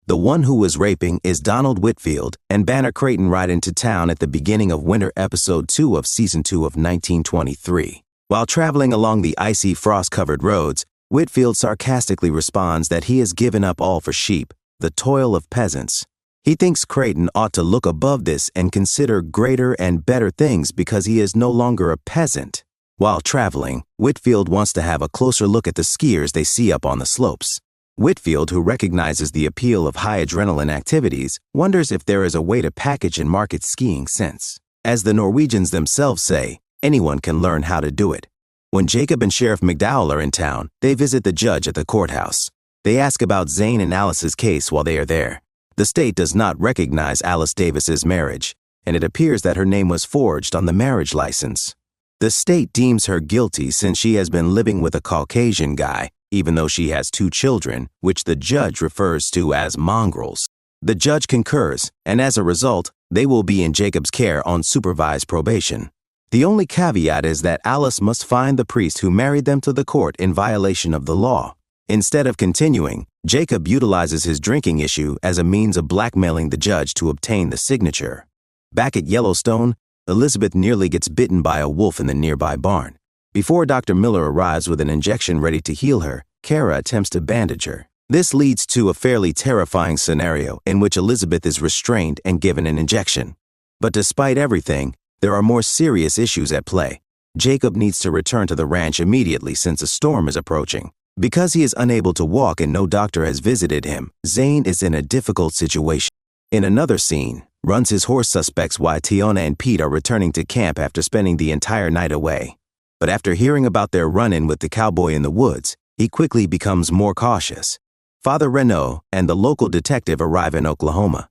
The one who was raping is Donald Whitfield, and Banner Creighton ride into town at the beginning of winter episode 2 of season 2 of 1923. While traveling along the icy frost-covered roads, Whitfield sarcastically responds that he has given up all for sheep, the toil of peasants. He thinks Creighton ought to look above this and consider greater and better things because he is no longer a peasant. While traveling, Whitfield wants to have a closer look at the skiers they see up on the slopes. Whitfield, who recognizes the appeal of high adrenaline activities, wonders if there is a way to package and market skiing sense. As the Norwegians themselves say, anyone can learn how to do it. When Jacob and Sheriff McDowell are in town, they visit the judge at the courthouse. They ask about Zane and Alice's case while they are there. The state does not recognize Alice Davis's marriage, and it appears that her name was forged on the marriage license. The state deems her guilty since she has been living with a Caucasian guy, even though she has 2 children, which the judge refers to as mongrels. The judge concurs, and as a result, they will be in Jacob's care on supervised probation. The only caveat is that Alice must find the priest who married them to the court in violation of the law. Instead of continuing, Jacob utilizes his drinking issue as a means of blackmailing the judge to obtain the signature. Back at Yellowstone, Elizabeth nearly gets bitten by a wolf in the nearby barn. Before Dr. Miller arrives with an injection ready to heal her, Kara attempts to bandage her. This leads to a fairly terrifying scenario in which Elizabeth is restrained and given an injection. But despite everything, there are more serious issues at play. Jacob needs to return to the ranch immediately since a storm is approaching. Because he is unable to walk and no doctor has visited him, Zane is in a difficult situation. In another scene, Runs his horse suspects why Tiona and Pete are returning to camp after spending the entire night away. But after hearing about their run-in with the cowboy in the woods, he quickly becomes more cautious. Father Renaud and the local detective arrive in Oklahoma.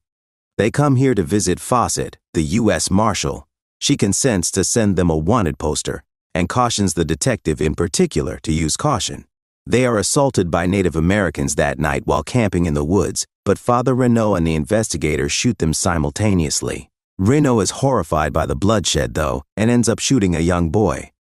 They come here to visit Fawcett, the U.S. Marshal. She consents to send them a wanted poster and cautions the detective in particular to use caution. They are assaulted by Native Americans that night while camping in the woods, but Father Renaud and the investigator shoot them simultaneously. Renaud is horrified by the bloodshed, though, and ends up shooting a young boy.